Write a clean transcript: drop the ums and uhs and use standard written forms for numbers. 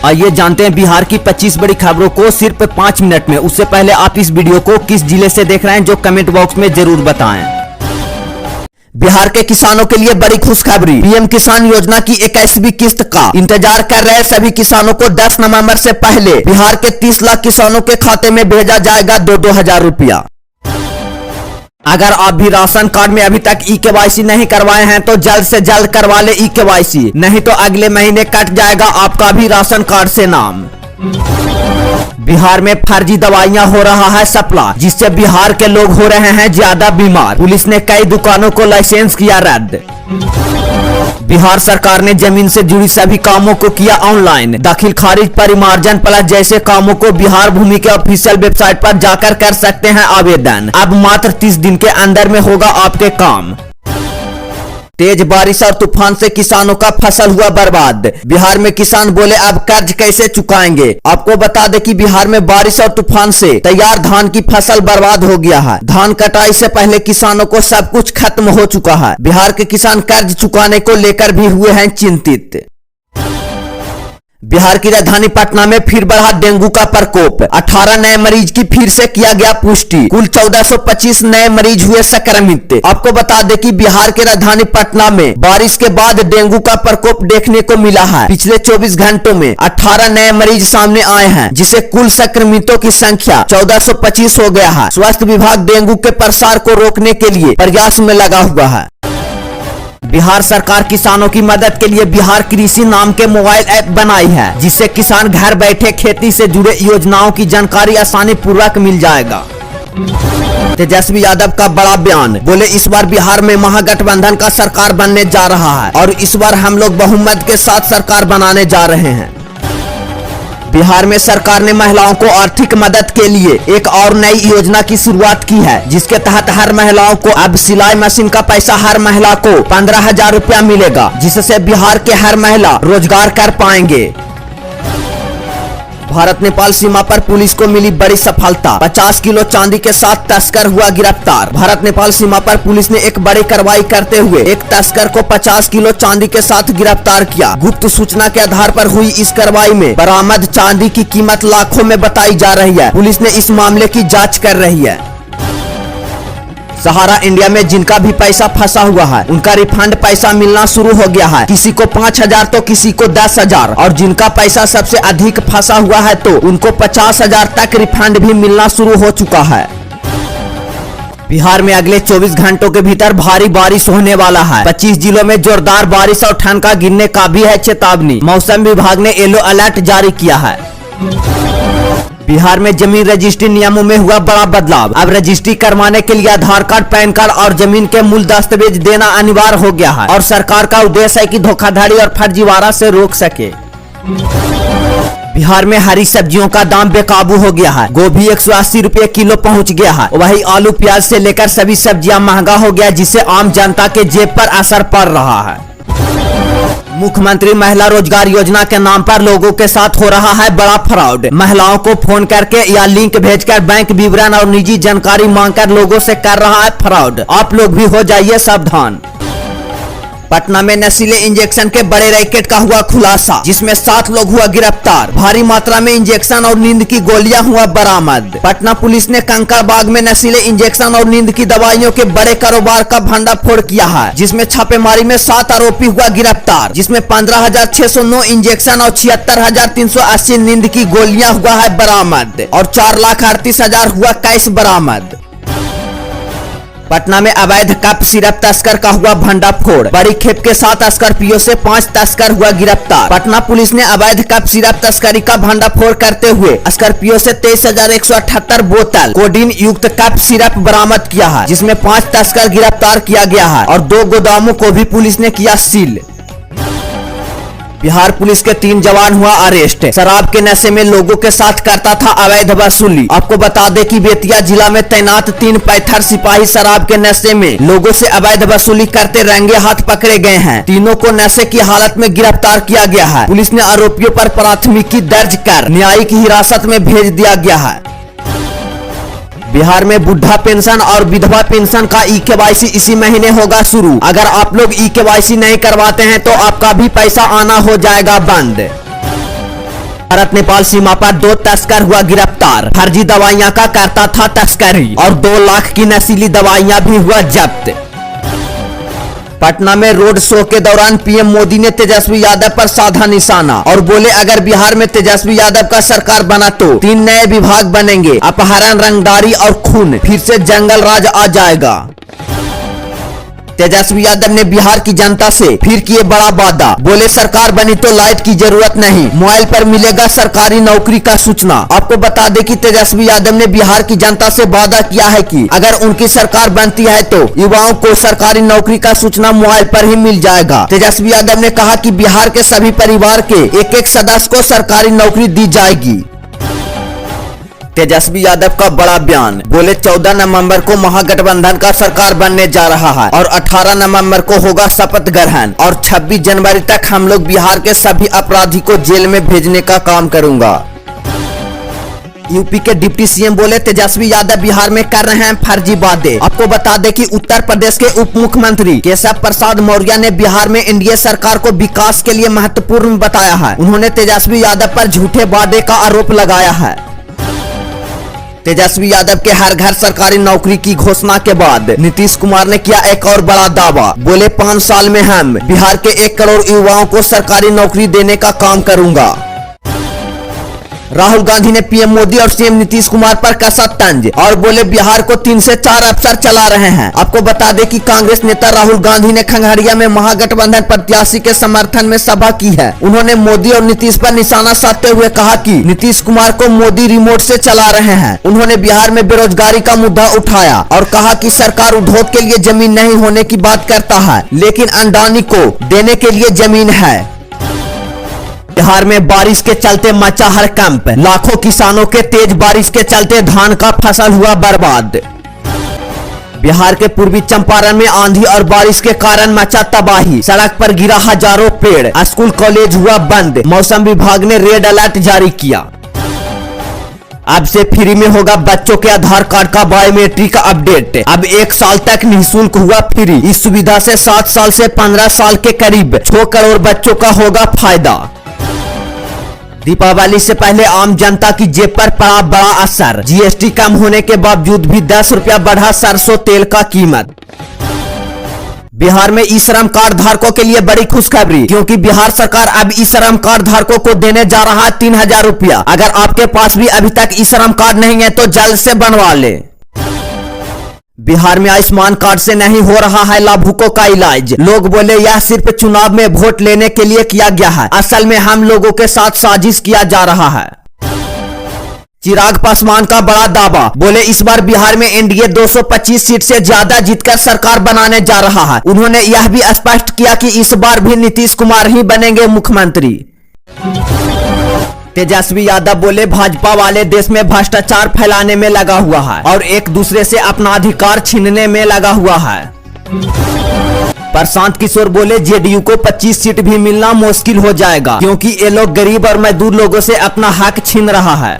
आइए जानते हैं बिहार की 25 बड़ी खबरों को सिर्फ 5 मिनट में। उससे पहले आप इस वीडियो को किस जिले से देख रहे हैं जो कमेंट बॉक्स में जरूर बताएं। बिहार के किसानों के लिए बड़ी खुशखबरी। पीएम किसान योजना की 21वीं किस्त का इंतजार कर रहे सभी किसानों को 10 नवंबर से पहले बिहार के 30 लाख किसानों के खाते में भेजा जाएगा 2-2 हजार रुपया। अगर आप भी राशन कार्ड में अभी तक ई-केवाईसी नहीं करवाए हैं तो जल्द से जल्द करवा ले ई-केवाईसी, नहीं तो अगले महीने कट जाएगा आपका भी राशन कार्ड से नाम। बिहार में फर्जी दवाइयां हो रहा है सप्लाई, जिससे बिहार के लोग हो रहे हैं ज्यादा बीमार। पुलिस ने कई दुकानों को लाइसेंस किया रद्द। बिहार सरकार ने जमीन से जुड़ी सभी कामों को किया ऑनलाइन। दाखिल खारिज परिमार्जन प्लस जैसे कामों को बिहार भूमि के ऑफिशियल वेबसाइट पर जाकर कर सकते हैं आवेदन। अब मात्र 30 दिन के अंदर में होगा आपके काम। तेज बारिश और तूफान से किसानों का फसल हुआ बर्बाद। बिहार में किसान बोले अब कर्ज कैसे चुकाएंगे। आपको बता दें कि बिहार में बारिश और तूफान से तैयार धान की फसल बर्बाद हो गया है। धान कटाई से पहले किसानों को सब कुछ खत्म हो चुका है। बिहार के किसान कर्ज चुकाने को लेकर भी हुए हैं चिंतित। बिहार की राजधानी पटना में फिर बढ़ा डेंगू का प्रकोप। 18 नए मरीज की फिर से किया गया पुष्टि। कुल 1425 नए मरीज हुए संक्रमित। आपको बता दें कि बिहार के राजधानी पटना में बारिश के बाद डेंगू का प्रकोप देखने को मिला है। पिछले 24 घंटों में 18 नए मरीज सामने आए हैं, जिससे कुल संक्रमितों की संख्या 1425 हो गया है। स्वास्थ्य विभाग डेंगू के प्रसार को रोकने के लिए प्रयास में लगा हुआ है। बिहार सरकार किसानों की मदद के लिए बिहार कृषि नाम के मोबाइल ऐप बनाई है, जिससे किसान घर बैठे खेती से जुड़े योजनाओं की जानकारी आसानी पूर्वक मिल जाएगा। तेजस्वी यादव का बड़ा बयान। बोले इस बार बिहार में महागठबंधन का सरकार बनने जा रहा है और इस बार हम लोग बहुमत के साथ सरकार बनाने जा रहे हैं। बिहार में सरकार ने महिलाओं को आर्थिक मदद के लिए एक और नई योजना की शुरुआत की है, जिसके तहत हर महिलाओं को अब सिलाई मशीन का पैसा हर महिला को 15,000 रुपया मिलेगा, जिससे बिहार के हर महिला रोजगार कर पाएंगे। भारत नेपाल सीमा पर पुलिस को मिली बड़ी सफलता। 50 किलो चांदी के साथ तस्कर हुआ गिरफ्तार। भारत नेपाल सीमा पर पुलिस ने एक बड़ी कार्रवाई करते हुए एक तस्कर को 50 किलो चांदी के साथ गिरफ्तार किया। गुप्त सूचना के आधार पर हुई इस कार्रवाई में बरामद चांदी की कीमत लाखों में बताई जा रही है। पुलिस ने इस मामले की जाँच कर रही है। सहारा इंडिया में जिनका भी पैसा फंसा हुआ है उनका रिफंड पैसा मिलना शुरू हो गया है। किसी को 5,000 तो किसी को 10,000, और जिनका पैसा सबसे अधिक फंसा हुआ है तो उनको 50,000 तक रिफंड भी मिलना शुरू हो चुका है। बिहार में अगले 24 घंटों के भीतर भारी बारिश होने वाला है। 25 जिलों में जोरदार बारिश और ठनका गिरने का भी है चेतावनी। मौसम विभाग ने येलो अलर्ट जारी किया है। बिहार में जमीन रजिस्ट्री नियमों में हुआ बड़ा बदलाव। अब रजिस्ट्री करवाने के लिए आधार कार्ड, पैन कार्ड और जमीन के मूल दस्तावेज देना अनिवार्य हो गया है और सरकार का उद्देश्य है कि धोखाधड़ी और फर्जीवाड़ा से रोक सके। बिहार में हरी सब्जियों का दाम बेकाबू हो गया है। गोभी 180 रुपये किलो पहुंच गया है। वही आलू प्याज से लेकर सभी सब्जियां महंगा हो गया, जिससे आम जनता के जेब पर असर पड़ रहा है। मुख्यमंत्री महिला रोजगार योजना के नाम पर लोगों के साथ हो रहा है बड़ा फ्रॉड। महिलाओं को फोन करके या लिंक भेजकर बैंक विवरण और निजी जानकारी मांगकर लोगों से कर रहा है फ्रॉड। आप लोग भी हो जाइए सावधान। पटना में नशीले इंजेक्शन के बड़े रैकेट का हुआ खुलासा, जिसमें 7 लोग हुआ गिरफ्तार। भारी मात्रा में इंजेक्शन और नींद की गोलियां हुआ बरामद। पटना पुलिस ने कंकड़बाग में नशीले इंजेक्शन और नींद की दवाइयों के बड़े कारोबार का भंडाफोड़ किया है, जिसमें छापेमारी में 7 आरोपी हुआ गिरफ्तार, जिसमें 15,609 इंजेक्शन और 76,380 नींद की गोलियां हुआ है बरामद और 4,38,000 हुआ कैश बरामद। पटना में अवैध कप सिरप तस्कर का हुआ भंडाफोड़। बड़ी खेप के साथ स्कॉर्पियो से 5 तस्कर हुआ गिरफ्तार। पटना पुलिस ने अवैध कप सिरप तस्करी का भंडाफोड़ करते हुए स्कॉर्पियो से 23,178 बोतल कोडीन युक्त कप सिरप बरामद किया है, जिसमें 5 तस्कर गिरफ्तार किया गया है और 2 गोदामों को भी पुलिस ने किया सील। बिहार पुलिस के 3 जवान हुआ अरेस्ट। शराब के नशे में लोगों के साथ करता था अवैध वसूली। आपको बता दें कि बेतिया जिला में तैनात 3 पैथर सिपाही शराब के नशे में लोगों से अवैध वसूली करते रंगे हाथ पकड़े गए हैं। तीनों को नशे की हालत में गिरफ्तार किया गया है। पुलिस ने आरोपियों पर प्राथमिकी दर्ज कर न्यायिक हिरासत में भेज दिया गया है। बिहार में बुढ़ा पेंशन और विधवा पेंशन का ई-केवाईसी इसी महीने होगा शुरू। अगर आप लोग ई-केवाईसी नहीं करवाते हैं तो आपका भी पैसा आना हो जाएगा बंद। भारत नेपाल सीमा पर 2 तस्कर हुआ गिरफ्तार। फर्जी दवाइयां का करता था तस्करी और 2 लाख की नशीली दवाइयां भी हुआ जब्त। पटना में रोड शो के दौरान पीएम मोदी ने तेजस्वी यादव पर साधा निशाना और बोले अगर बिहार में तेजस्वी यादव का सरकार बना तो 3 नए विभाग बनेंगे, अपहरण, रंगदारी और खून, फिर से जंगल राज आ जाएगा। तेजस्वी यादव ने बिहार की जनता से फिर किए बड़ा वादा, बोले सरकार बनी तो लाइट की जरूरत नहीं, मोबाइल पर मिलेगा सरकारी नौकरी का सूचना। आपको बता दें कि तेजस्वी यादव ने बिहार की जनता से वादा किया है कि अगर उनकी सरकार बनती है तो युवाओं को सरकारी नौकरी का सूचना मोबाइल पर ही मिल जाएगा। तेजस्वी यादव ने कहा कि बिहार के सभी परिवार के एक सदस्य को सरकारी नौकरी दी जाएगी। तेजस्वी यादव का बड़ा बयान, बोले 14 नवंबर को महागठबंधन का सरकार बनने जा रहा है और 18 नवंबर को होगा शपथ ग्रहण और 26 जनवरी तक हम लोग बिहार के सभी अपराधी को जेल में भेजने का काम करूंगा। यूपी के डिप्टी सीएम बोले तेजस्वी यादव बिहार में कर रहे हैं फर्जी वादे। आपको बता दें कि उत्तर प्रदेश के उप मुख्यमंत्री केशव प्रसाद मौर्य ने बिहार में एनडीए सरकार को विकास के लिए महत्वपूर्ण बताया है। उन्होंने तेजस्वी यादव पर झूठे वादे का आरोप लगाया है। तेजस्वी यादव के हर घर सरकारी नौकरी की घोषणा के बाद नीतीश कुमार ने किया एक और बड़ा दावा, बोले 5 साल में हम बिहार के 1 करोड़ युवाओं को सरकारी नौकरी देने का काम करूंगा। राहुल गांधी ने पीएम मोदी और सीएम नीतीश कुमार पर कसा तंज और बोले बिहार को 3 से 4 अफसर चला रहे हैं। आपको बता दें कि कांग्रेस नेता राहुल गांधी ने खगड़िया में महागठबंधन प्रत्याशी के समर्थन में सभा की है। उन्होंने मोदी और नीतीश पर निशाना साधते हुए कहा कि नीतीश कुमार को मोदी रिमोट से चला रहे हैं। उन्होंने बिहार में बेरोजगारी का मुद्दा उठाया और कहा कि सरकार उद्योग के लिए जमीन नहीं होने की बात करता है, लेकिन अडानी को देने के लिए जमीन है। बिहार में बारिश के चलते मचा हड़कंप, लाखों किसानों के तेज बारिश के चलते धान का फसल हुआ बर्बाद। बिहार के पूर्वी चंपारण में आंधी और बारिश के कारण मचा तबाही, सड़क पर गिरा हजारों पेड़, स्कूल कॉलेज हुआ बंद। मौसम विभाग ने रेड अलर्ट जारी किया। अब से फ्री में होगा बच्चों के आधार कार्ड का बायोमेट्रिक अपडेट। अब 1 साल तक निःशुल्क हुआ फ्री। इस सुविधा से 7 साल से 15 साल के करीब 6 करोड़ बच्चों का होगा फायदा। दीपावली से पहले आम जनता की जेब पर पड़ा बड़ा असर, जीएसटी कम होने के बावजूद भी 10 रुपया बढ़ा सरसों तेल का कीमत। बिहार में ई श्रम कार्ड धारकों के लिए बड़ी खुशखबरी, क्योंकि बिहार सरकार अब ई श्रम कार्ड धारकों को देने जा रहा है 3000 रुपया। अगर आपके पास भी अभी तक ई श्रम कार्ड नहीं है तो जल्द से बनवा ले। बिहार में आयुष्मान कार्ड से नहीं हो रहा है लाभुकों का इलाज। लोग बोले यह सिर्फ चुनाव में वोट लेने के लिए किया गया है, असल में हम लोगों के साथ साजिश किया जा रहा है। चिराग पासवान का बड़ा दावा, बोले इस बार बिहार में एनडीए 225 सीट से ज्यादा जीतकर सरकार बनाने जा रहा है। उन्होंने यह भी स्पष्ट किया कि इस बार भी नीतीश कुमार ही बनेंगे मुख्यमंत्री। तेजस्वी यादव बोले भाजपा वाले देश में भ्रष्टाचार फैलाने में लगा हुआ है और एक दूसरे से अपना अधिकार छीनने में लगा हुआ है। प्रशांत किशोर बोले जेडीयू को 25 सीट भी मिलना मुश्किल हो जाएगा, क्योंकि ये लोग गरीब और मजदूर लोगों से अपना हक छीन रहा है।